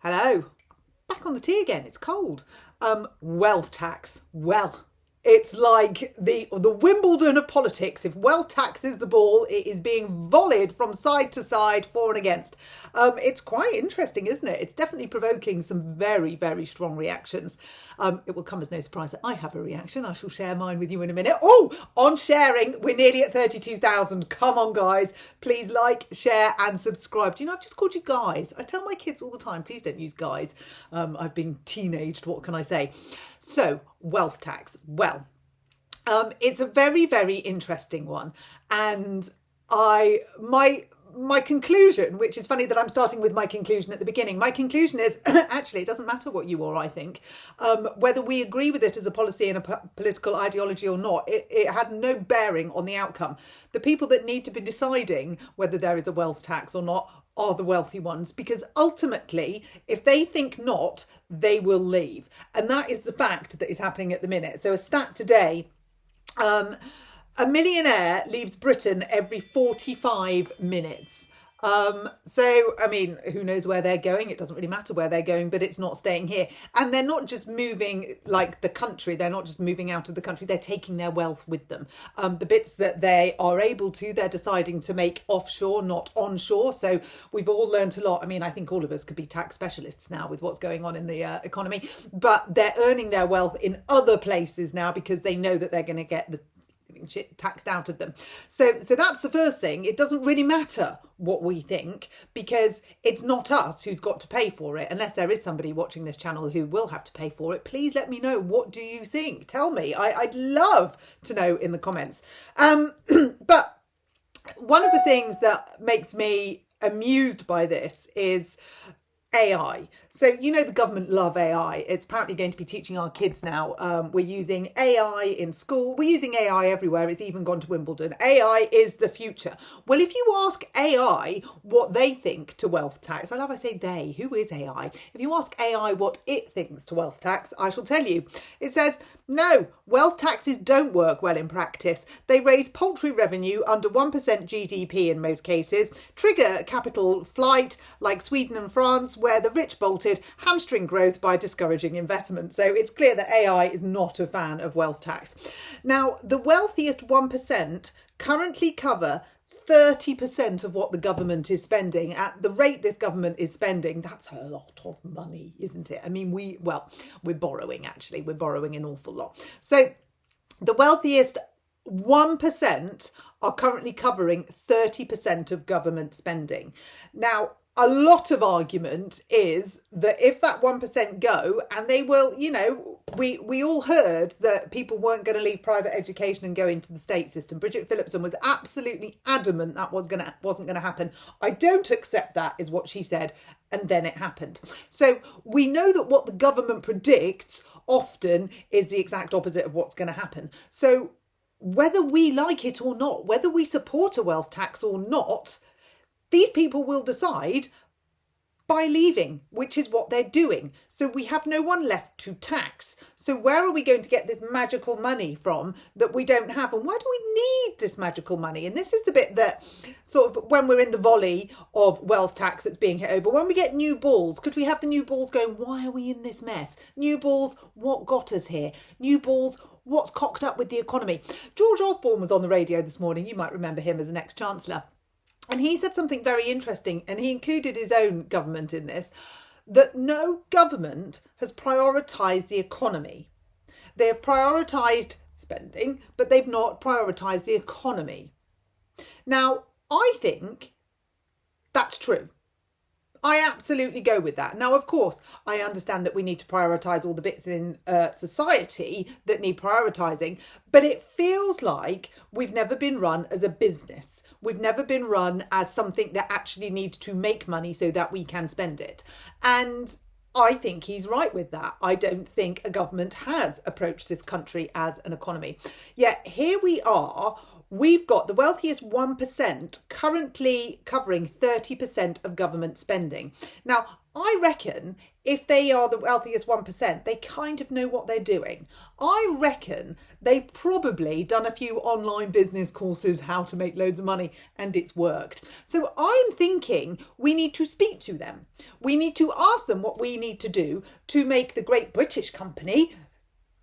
Hello. Back on the tea again. It's cold. Wealth tax. Well, it's like the Wimbledon of politics. If wealth tax is the ball, it is being volleyed from side to side, for and against. It's quite interesting, isn't it? It's definitely provoking some very, very strong reactions. It will come as no surprise that I have a reaction. I shall share mine with you in a minute. Oh, on sharing, we're nearly at 32,000. Come on, guys. Please like, share and subscribe. Do you know, I've just called you guys. I tell my kids all the time, please don't use guys. I've been teenaged. What can I say? So, wealth tax. Well, it's a very, very interesting one. And my conclusion, which is funny that I'm starting with my conclusion at the beginning, my conclusion is actually it doesn't matter what you or I think, whether we agree with it as a policy and a political ideology or not, it has no bearing on the outcome. The people that need to be deciding whether there is a wealth tax or not are the wealthy ones, because ultimately, if they think not, they will leave. And that is the fact that is happening at the minute. So a stat today, a millionaire leaves Britain every 45 minutes. So, I mean, who knows where they're going? It doesn't really matter where they're going, but it's not staying here. And they're not just moving like the country. They're not just moving out of the country. They're taking their wealth with them. The bits that they are able to, they're deciding to make offshore, not onshore. So we've all learned a lot. I mean, I think all of us could be tax specialists now with what's going on in the economy, but they're earning their wealth in other places now because they know that they're going to get the shit taxed out of them. So that's the first thing. It doesn't really matter what we think because it's not us who's got to pay for it. Unless there is somebody watching this channel who will have to pay for it, please let me know. What do you think? Tell me. I'd love to know in the comments. But one of the things that makes me amused by this is AI. So, you know, the government love AI. It's apparently going to be teaching our kids now. We're using AI in school. We're using AI everywhere. It's even gone to Wimbledon. AI is the future. Well, if you ask AI what they think to wealth tax, I love I say they. Who is AI? If you ask AI what it thinks to wealth tax, I shall tell you. It says, no, wealth taxes don't work well in practice. They raise paltry revenue under 1% GDP in most cases, trigger capital flight like Sweden and France, where the rich bolted, hamstring growth by discouraging investment. So it's clear that AI is not a fan of wealth tax. Now, the wealthiest 1% currently cover 30% of what the government is spending. At the rate this government is spending, that's a lot of money, isn't it? I mean, we're borrowing, actually. We're borrowing an awful lot. So the wealthiest 1% are currently covering 30% of government spending. Now, a lot of argument is that if that 1% go, and they will, you know, we all heard that people weren't going to leave private education and go into the state system. Bridget Phillipsson was absolutely adamant that wasn't going to happen. I don't accept that, is what she said. And then it happened. So we know that what the government predicts often is the exact opposite of what's going to happen. So whether we like it or not, whether we support a wealth tax or not, these people will decide by leaving, which is what they're doing. So we have no one left to tax. So where are we going to get this magical money from that we don't have? And why do we need this magical money? And this is the bit that sort of, when we're in the volley of wealth tax that's being hit over, when we get new balls, could we have the new balls going, why are we in this mess? New balls, what got us here? New balls, what's cocked up with the economy? George Osborne was on the radio this morning. You might remember him as an ex-chancellor. And he said something very interesting, and he included his own government in this, that no government has prioritised the economy. They have prioritised spending, but they've not prioritised the economy. Now, I think that's true. I absolutely go with that. Now, of course, I understand that we need to prioritise all the bits in society that need prioritising, but it feels like we've never been run as a business. We've never been run as something that actually needs to make money so that we can spend it. And I think he's right with that. I don't think a government has approached this country as an economy. Yet here we are. We've got the wealthiest 1% currently covering 30% of government spending. Now, I reckon if they are the wealthiest 1%, they kind of know what they're doing. I reckon they've probably done a few online business courses, how to make loads of money, and it's worked. So I'm thinking we need to speak to them. We need to ask them what we need to do to make the great British company,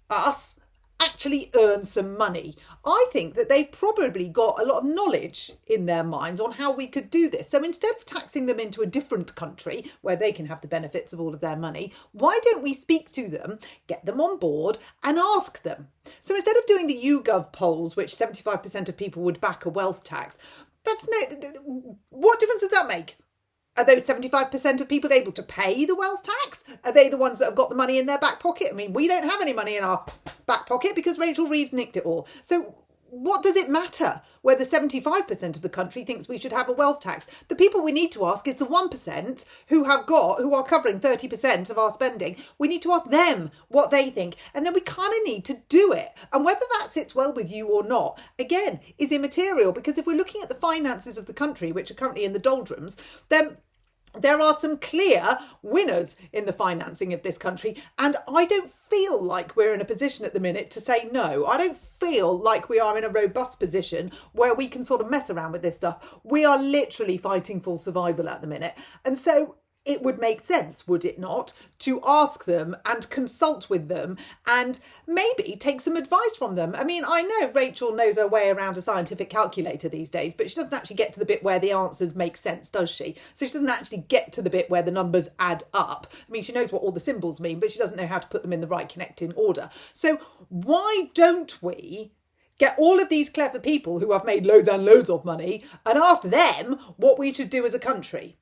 us, actually earn some money. I think that they've probably got a lot of knowledge in their minds on how we could do this. So instead of taxing them into a different country where they can have the benefits of all of their money, why don't we speak to them, get them on board and ask them? So instead of doing the YouGov polls, which 75% of people would back a wealth tax, what difference does that make? Are those 75% of people able to pay the wealth tax? Are they the ones that have got the money in their back pocket? I mean, we don't have any money in our back pocket because Rachel Reeves nicked it all. So what does it matter whether 75% of the country thinks we should have a wealth tax? The people we need to ask is the 1% who are covering 30% of our spending. We need to ask them what they think. And then we kind of need to do it. And whether that sits well with you or not, again, is immaterial. Because if we're looking at the finances of the country, which are currently in the doldrums, then there are some clear winners in the financing of this country, and I don't feel like we're in a position at the minute to say no. I don't feel like we are in a robust position where we can sort of mess around with this stuff. We are literally fighting for survival at the minute. And so it would make sense, would it not, to ask them and consult with them and maybe take some advice from them. I mean, I know Rachel knows her way around a scientific calculator these days, but she doesn't actually get to the bit where the answers make sense, does she? So she doesn't actually get to the bit where the numbers add up. I mean, she knows what all the symbols mean, but she doesn't know how to put them in the right connecting order. So why don't we get all of these clever people who have made loads and loads of money and ask them what we should do as a country?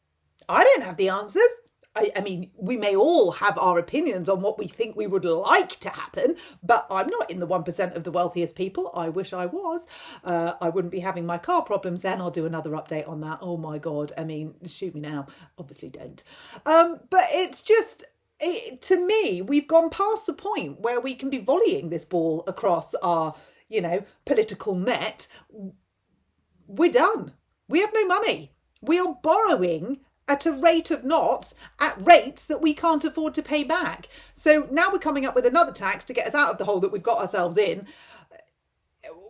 I don't have the answers. I mean, we may all have our opinions on what we think we would like to happen, but I'm not in the 1% of the wealthiest people. I wish I was. I wouldn't be having my car problems then. I'll do another update on that. Oh my God. I mean, shoot me now. Obviously don't. But it's just, to me, we've gone past the point where we can be volleying this ball across our, political net. We're done. We have no money. We are borrowing at a rate of knots, at rates that we can't afford to pay back. So now we're coming up with another tax to get us out of the hole that we've got ourselves in.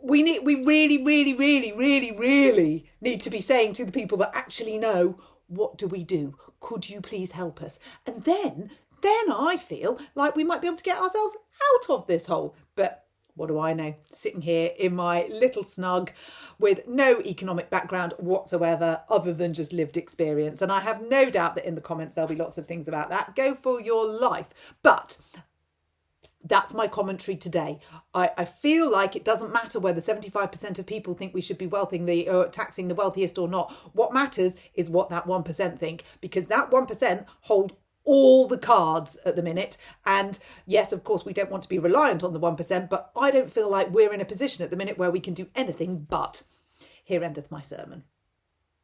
We really, really, really, really, really need to be saying to the people that actually know, what do we do? Could you please help us? And then I feel like we might be able to get ourselves out of this hole. But what do I know? Sitting here in my little snug with no economic background whatsoever other than just lived experience. And I have no doubt that in the comments there'll be lots of things about that. Go for your life. But that's my commentary today. I feel like it doesn't matter whether 75% of people think we should be taxing the wealthiest or not. What matters is what that 1% think, because that 1% hold all the cards at the minute. And yes, of course, we don't want to be reliant on the 1%, but I don't feel like we're in a position at the minute where we can do anything but. Here endeth my sermon.